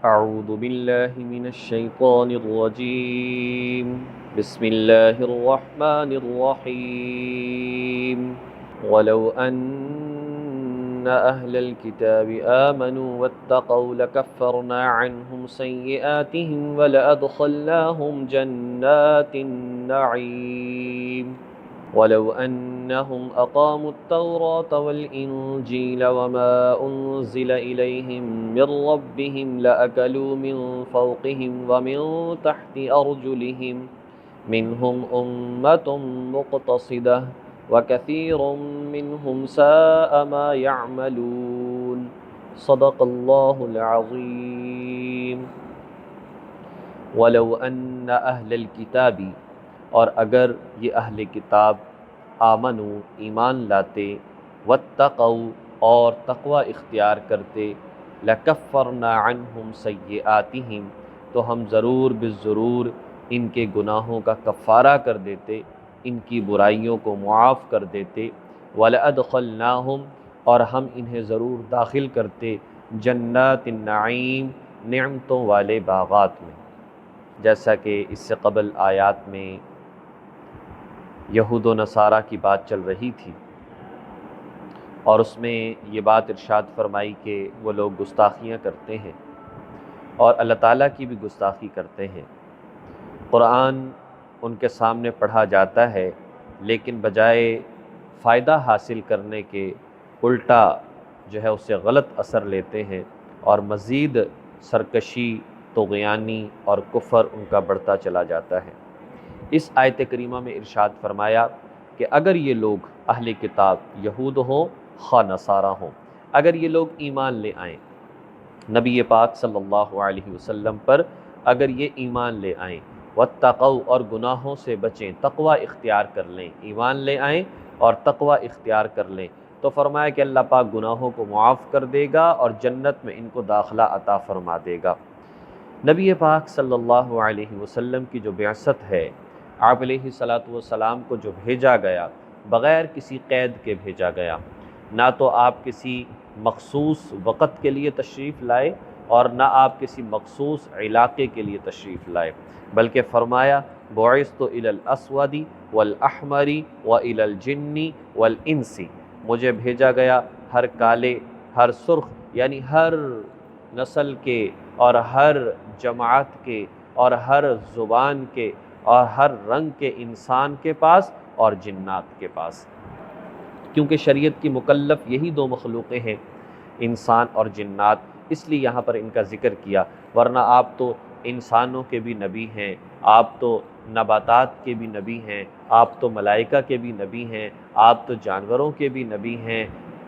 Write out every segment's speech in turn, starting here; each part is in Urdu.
أعوذ بالله من الشيطان الرجيم بسم الله الرحمن الرحيم ولو أن أهل الكتاب آمنوا واتقوا لكفرنا عنهم سيئاتهم ولأدخلناهم جنات النعيم ولو أنهم أقاموا التوراة والإنجيل وما أنزل إليهم من ربهم لأكلوا من فوقهم ومن تحت أرجلهم منهم أمة مقتصدة وكثير منهم ساء ما يعملون صدق الله العظيم ولو أن أهل الكتاب، اور اگر یہ اہل کتاب آمنو ایمان لاتے، واتقوا اور تقوی اختیار کرتے، لکفرنا عنہم سیئاتہم تو ہم ضرور بالضرور ان کے گناہوں کا کفارہ کر دیتے، ان کی برائیوں کو معاف کر دیتے، ولادخلناہم اور ہم انہیں ضرور داخل کرتے جنات النعیم نعمتوں والے باغات میں۔ جیسا کہ اس سے قبل آیات میں یہود و نصارہ کی بات چل رہی تھی، اور اس میں یہ بات ارشاد فرمائی کہ وہ لوگ گستاخیاں کرتے ہیں اور اللہ تعالیٰ کی بھی گستاخی کرتے ہیں۔ قرآن ان کے سامنے پڑھا جاتا ہے، لیکن بجائے فائدہ حاصل کرنے کے الٹا جو ہے اس سے غلط اثر لیتے ہیں، اور مزید سرکشی، طغیانی اور کفر ان کا بڑھتا چلا جاتا ہے۔ اس آیت کریمہ میں ارشاد فرمایا کہ اگر یہ لوگ اہل کتاب یہود ہوں خواہ نصارہ ہوں، اگر یہ لوگ ایمان لے آئیں نبی پاک صلی اللہ علیہ وسلم پر، اگر یہ ایمان لے آئیں، واتقوا اور گناہوں سے بچیں، تقوی اختیار کر لیں، ایمان لے آئیں اور تقوی اختیار کر لیں، تو فرمایا کہ اللہ پاک گناہوں کو معاف کر دے گا اور جنت میں ان کو داخلہ عطا فرما دے گا۔ نبی پاک صلی اللہ علیہ وسلم کی جو بعثت ہے، آپ علیہ السلام کو جو بھیجا گیا، بغیر کسی قید کے بھیجا گیا، نہ تو آپ کسی مخصوص وقت کے لیے تشریف لائے اور نہ آپ کسی مخصوص علاقے کے لیے تشریف لائے، بلکہ فرمایا بعثت الی الاسود والاحمر والی الجن والانس، مجھے بھیجا گیا ہر کالے، ہر سرخ، یعنی ہر نسل کے اور ہر جماعت کے اور ہر زبان کے اور ہر رنگ کے انسان کے پاس اور جنات کے پاس، کیونکہ شریعت کی مکلف یہی دو مخلوقیں ہیں، انسان اور جنات، اس لیے یہاں پر ان کا ذکر کیا، ورنہ آپ تو انسانوں کے بھی نبی ہیں، آپ تو نباتات کے بھی نبی ہیں، آپ تو ملائکہ کے بھی نبی ہیں، آپ تو جانوروں کے بھی نبی ہیں۔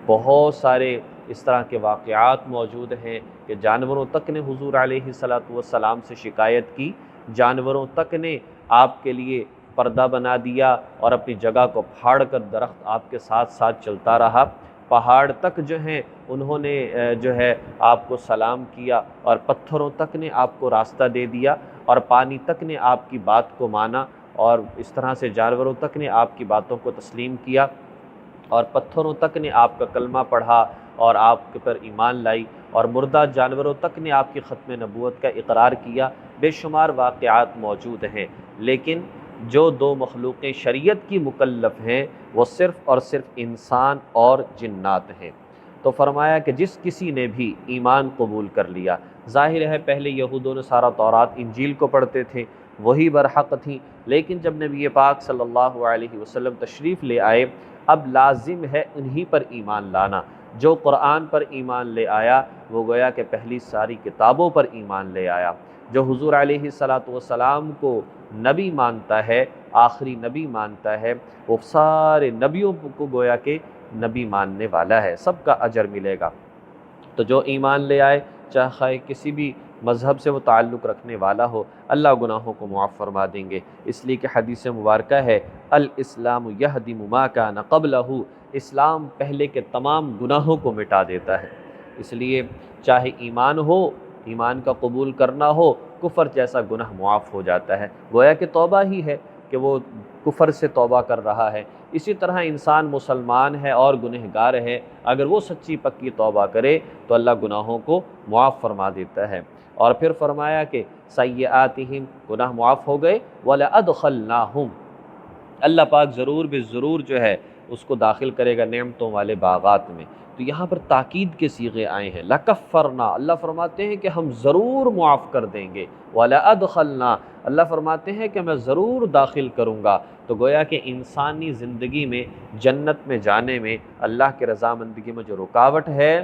بہت سارے اس طرح کے واقعات موجود ہیں کہ جانوروں تک نے حضور علیہ السلام سے شکایت کی، جانوروں تک نے آپ کے لیے پردہ بنا دیا اور اپنی جگہ کو پھاڑ کر درخت آپ کے ساتھ ساتھ چلتا رہا، پہاڑ تک جو ہیں انہوں نے جو ہے آپ کو سلام کیا، اور پتھروں تک نے آپ کو راستہ دے دیا، اور پانی تک نے آپ کی بات کو مانا، اور اس طرح سے جانوروں تک نے آپ کی باتوں کو تسلیم کیا، اور پتھروں تک نے آپ کا کلمہ پڑھا اور آپ کے پر ایمان لائی، اور مردہ جانوروں تک نے آپ کی ختم نبوت کا اقرار کیا۔ بے شمار واقعات موجود ہیں، لیکن جو دو مخلوقیں شریعت کی مکلف ہیں وہ صرف اور صرف انسان اور جنات ہیں۔ تو فرمایا کہ جس کسی نے بھی ایمان قبول کر لیا، ظاہر ہے پہلے یہود و نصارہ تورات انجیل کو پڑھتے تھے، وہی برحق تھیں، لیکن جب نبی پاک صلی اللہ علیہ وسلم تشریف لے آئے، اب لازم ہے انہی پر ایمان لانا۔ جو قرآن پر ایمان لے آیا وہ گویا کہ پہلی ساری کتابوں پر ایمان لے آیا۔ جو حضور علیہ السلام کو نبی مانتا ہے، آخری نبی مانتا ہے، وہ سارے نبیوں کو گویا کہ نبی ماننے والا ہے، سب کا اجر ملے گا۔ تو جو ایمان لے آئے، چاہے کسی بھی مذہب سے وہ تعلق رکھنے والا ہو، اللہ گناہوں کو معاف فرما دیں گے، اس لیے کہ حدیث مبارکہ ہے الاسلام یہدم ما کان قبلہ، اسلام پہلے کے تمام گناہوں کو مٹا دیتا ہے۔ اس لیے چاہے ایمان ہو، ایمان کا قبول کرنا ہو، کفر جیسا گناہ معاف ہو جاتا ہے، گویا کہ توبہ ہی ہے کہ وہ کفر سے توبہ کر رہا ہے۔ اسی طرح انسان مسلمان ہے اور گنہگار ہے، اگر وہ سچی پکی توبہ کرے تو اللہ گناہوں کو معاف فرما دیتا ہے۔ اور پھر فرمایا کہ سیئاتہم، گناہ معاف ہو گئے، وَلَأَدْخَلْنَاهُمْ، اللہ پاک ضرور بے ضرور جو ہے اس کو داخل کرے گا نعمتوں والے باغات میں۔ تو یہاں پر تاکید کے صیغے آئے ہیں، لَكَفَّرْنَا، اللہ فرماتے ہیں کہ ہم ضرور معاف کر دیں گے، وَلَأَدْخَلْنَا، اللہ فرماتے ہیں کہ میں ضرور داخل کروں گا۔ تو گویا کہ انسانی زندگی میں جنت میں جانے میں، اللہ کے رضامندگی میں جو رکاوٹ ہے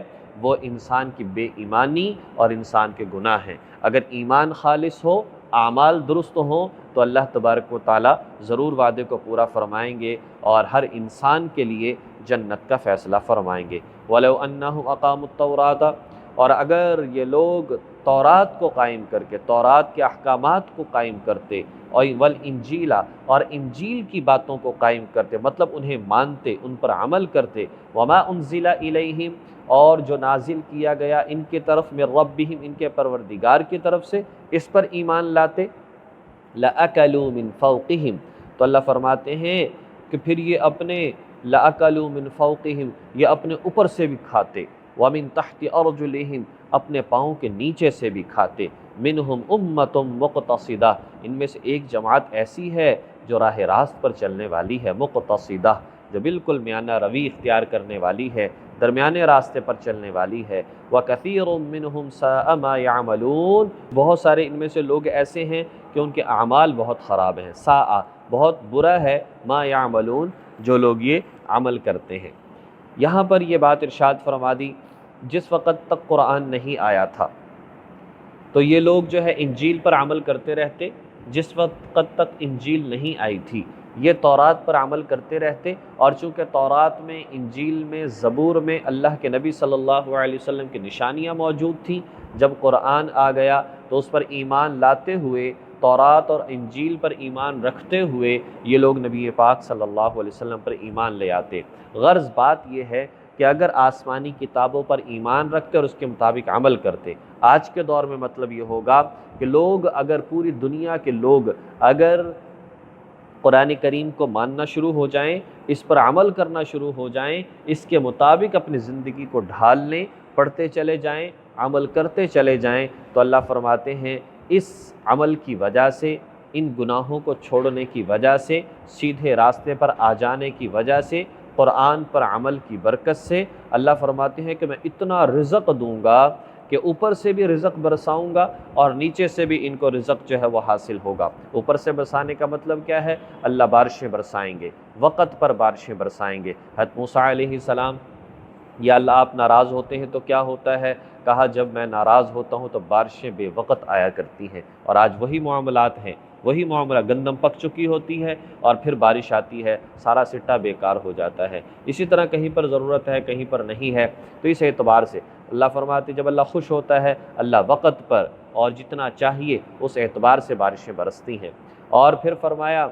وہ انسان کی بے ایمانی اور انسان کے گناہ ہیں۔ اگر ایمان خالص ہو، اعمال درست ہوں، تو اللہ تبارک و تعالیٰ ضرور وعدے کو پورا فرمائیں گے اور ہر انسان کے لیے جنت کا فیصلہ فرمائیں گے۔ وَلَوْ أَنَّهُمْ أَقَامُوا التَّوْرَاةَ، اور اگر یہ لوگ تورات کو قائم کر کے، تورات کے احکامات کو قائم کرتے، اور والانجیل، اور انجیل کی باتوں کو قائم کرتے، مطلب انہیں مانتے، ان پر عمل کرتے، وَمَا أُنزِلَ إِلَيْهِمْ، اور جو نازل کیا گیا ان کے طرف، من ربہم، ان کے پروردگار کی طرف سے، اس پر ایمان لاتے، لَأَكَلُوا مِن فَوْقِهِمْ، تو اللہ فرماتے ہیں کہ پھر یہ اپنے لَأَكَلُوا مِن فَوْقِهِمْ، یہ اپنے اوپر سے بھی کھاتے، وَمِن تَحْتِ أَرْجُلِهِمْ، اپنے پاؤں کے نیچے سے بھی کھاتے، مِنْهُمْ أُمَّةٌ مُقْتَصِدَةٌ، ان میں سے ایک جماعت ایسی ہے جو راہ راست پر چلنے والی ہے، مقتصدہ، جو بالکل میانہ روی اختیار کرنے والی ہے، درمیانے راستے پر چلنے والی ہے۔ وَكَثِيرٌ مِّنْهُمْ سَاءَ مَا يَعْمَلُونَ، بہت سارے ان میں سے لوگ ایسے ہیں کہ ان کے اعمال بہت خراب ہیں، ساء، بہت برا ہے، ما يعملون، جو لوگ یہ عمل کرتے ہیں۔ یہاں پر یہ بات ارشاد فرما دی، جس وقت تک قرآن نہیں آیا تھا تو یہ لوگ جو ہے انجیل پر عمل کرتے رہتے، جس وقت تک انجیل نہیں آئی تھی یہ تورات پر عمل کرتے رہتے، اور چونکہ تورات میں، انجیل میں، زبور میں اللہ کے نبی صلی اللہ علیہ وسلم کی نشانیاں موجود تھیں، جب قرآن آ گیا تو اس پر ایمان لاتے ہوئے، تورات اور انجیل پر ایمان رکھتے ہوئے یہ لوگ نبی پاک صلی اللہ علیہ وسلم پر ایمان لے آتے۔ غرض بات یہ ہے کہ اگر آسمانی کتابوں پر ایمان رکھتے اور اس کے مطابق عمل کرتے، آج کے دور میں مطلب یہ ہوگا کہ لوگ، اگر پوری دنیا کے لوگ اگر قرآن کریم کو ماننا شروع ہو جائیں، اس پر عمل کرنا شروع ہو جائیں، اس کے مطابق اپنی زندگی کو ڈھال لیں، پڑھتے چلے جائیں، عمل کرتے چلے جائیں، تو اللہ فرماتے ہیں اس عمل کی وجہ سے، ان گناہوں کو چھوڑنے کی وجہ سے، سیدھے راستے پر آ جانے کی وجہ سے، قرآن پر عمل کی برکت سے، اللہ فرماتے ہیں کہ میں اتنا رزق دوں گا کہ اوپر سے بھی رزق برساؤں گا اور نیچے سے بھی ان کو رزق جو ہے وہ حاصل ہوگا۔ اوپر سے برسانے کا مطلب کیا ہے؟ اللہ بارشیں برسائیں گے، وقت پر بارشیں برسائیں گے۔ حضرت موسیٰ علیہ السلام، یا اللہ آپ ناراض ہوتے ہیں تو کیا ہوتا ہے؟ کہا جب میں ناراض ہوتا ہوں تو بارشیں بے وقت آیا کرتی ہیں، اور آج وہی معاملات ہیں، وہی معاملہ، گندم پک چکی ہوتی ہے اور پھر بارش آتی ہے، سارا سٹہ بیکار ہو جاتا ہے۔ اسی طرح کہیں پر ضرورت ہے، کہیں پر نہیں ہے، تو اس اعتبار سے اللہ فرماتے جب اللہ خوش ہوتا ہے، اللہ وقت پر اور جتنا چاہیے اس اعتبار سے بارشیں برستی ہیں۔ اور پھر فرمایا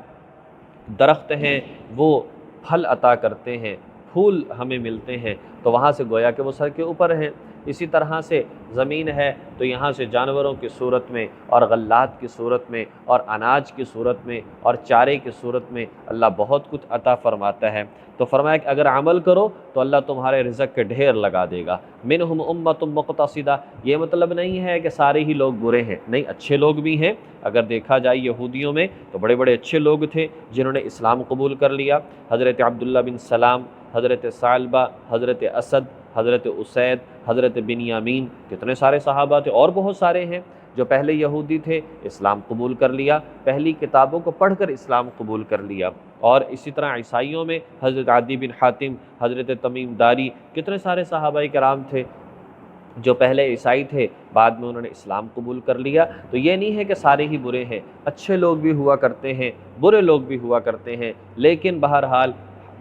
درخت ہیں وہ پھل عطا کرتے ہیں، پھول ہمیں ملتے ہیں، تو وہاں سے گویا کہ وہ سر کے اوپر ہیں۔ اسی طرح سے زمین ہے تو یہاں سے جانوروں کی صورت میں اور غلات کی صورت میں اور اناج کی صورت میں اور چارے کی صورت میں اللہ بہت کچھ عطا فرماتا ہے۔ تو فرمایا کہ اگر عمل کرو تو اللہ تمہارے رزق کے ڈھیر لگا دے گا۔ منہم امۃ مقتصدہ، یہ مطلب نہیں ہے کہ سارے ہی لوگ برے ہیں، نہیں، اچھے لوگ بھی ہیں۔ اگر دیکھا جائے یہودیوں میں تو بڑے بڑے اچھے لوگ تھے جنہوں نے اسلام قبول کر لیا، حضرت عبداللہ بن سلام، حضرت ثعلبہ، حضرت اسد، حضرت اسید، حضرت بنیامین، کتنے سارے صحابہ تھے، اور بہت سارے ہیں جو پہلے یہودی تھے، اسلام قبول کر لیا، پہلی کتابوں کو پڑھ کر اسلام قبول کر لیا۔ اور اسی طرح عیسائیوں میں حضرت عدی بن حاتم، حضرت تمیم داری، کتنے سارے صحابہ کرام تھے جو پہلے عیسائی تھے، بعد میں انہوں نے اسلام قبول کر لیا۔ تو یہ نہیں ہے کہ سارے ہی برے ہیں، اچھے لوگ بھی ہوا کرتے ہیں، برے لوگ بھی ہوا کرتے ہیں، لیکن بہرحال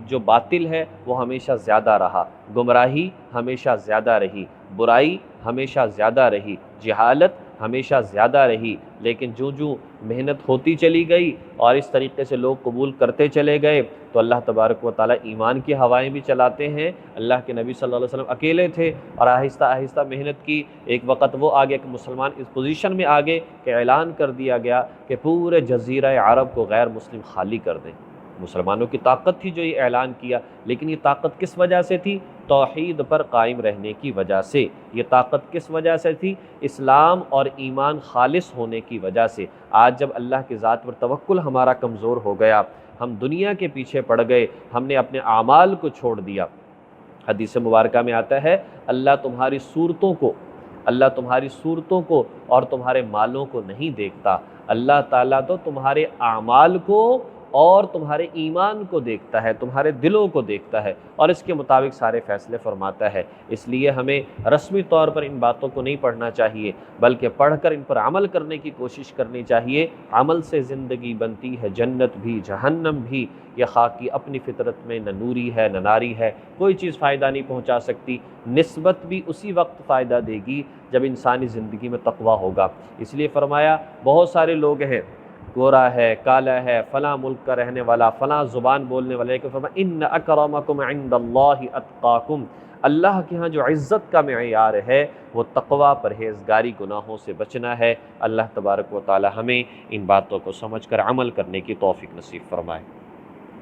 جو باطل ہے وہ ہمیشہ زیادہ رہا، گمراہی ہمیشہ زیادہ رہی، برائی ہمیشہ زیادہ رہی، جہالت ہمیشہ زیادہ رہی۔ لیکن جو محنت ہوتی چلی گئی اور اس طریقے سے لوگ قبول کرتے چلے گئے تو اللہ تبارک و تعالیٰ ایمان کی ہوائیں بھی چلاتے ہیں۔ اللہ کے نبی صلی اللہ علیہ وسلم اکیلے تھے اور آہستہ آہستہ محنت کی، ایک وقت وہ آگے کہ مسلمان اس پوزیشن میں آگے کہ اعلان کر دیا گیا کہ پورے جزیرہ عرب کو غیر مسلم خالی کر دیں، مسلمانوں کی طاقت تھی جو یہ اعلان کیا، لیکن یہ طاقت کس وجہ سے تھی؟ توحید پر قائم رہنے کی وجہ سے۔ یہ طاقت کس وجہ سے تھی؟ اسلام اور ایمان خالص ہونے کی وجہ سے۔ آج جب اللہ کی ذات پر توکل ہمارا کمزور ہو گیا، ہم دنیا کے پیچھے پڑ گئے، ہم نے اپنے اعمال کو چھوڑ دیا۔ حدیث مبارکہ میں آتا ہے اللہ تمہاری صورتوں کو اور تمہارے مالوں کو نہیں دیکھتا، اللہ تعالیٰ تو تمہارے اعمال کو اور تمہارے ایمان کو دیکھتا ہے، تمہارے دلوں کو دیکھتا ہے، اور اس کے مطابق سارے فیصلے فرماتا ہے۔ اس لیے ہمیں رسمی طور پر ان باتوں کو نہیں پڑھنا چاہیے، بلکہ پڑھ کر ان پر عمل کرنے کی کوشش کرنی چاہیے۔ عمل سے زندگی بنتی ہے جنت بھی جہنم بھی، یہ خاکی اپنی فطرت میں نہ نوری ہے نہ ناری ہے، کوئی چیز فائدہ نہیں پہنچا سکتی۔ نسبت بھی اسی وقت فائدہ دے گی جب انسانی زندگی میں تقویٰ ہوگا۔ اس لیے فرمایا بہت سارے لوگ ہیں، گورا ہے، کالا ہے، فلاں ملک کا رہنے والا، فلاں زبان بولنے والا، لیکن فرمایا ان اکرمکم عند اللہ اتقاکم، اللہ کے ہاں جو عزت کا معیار ہے وہ تقویٰ، پرہیزگاری، گناہوں سے بچنا ہے۔ اللہ تبارک و تعالی ہمیں ان باتوں کو سمجھ کر عمل کرنے کی توفیق نصیب فرمائے۔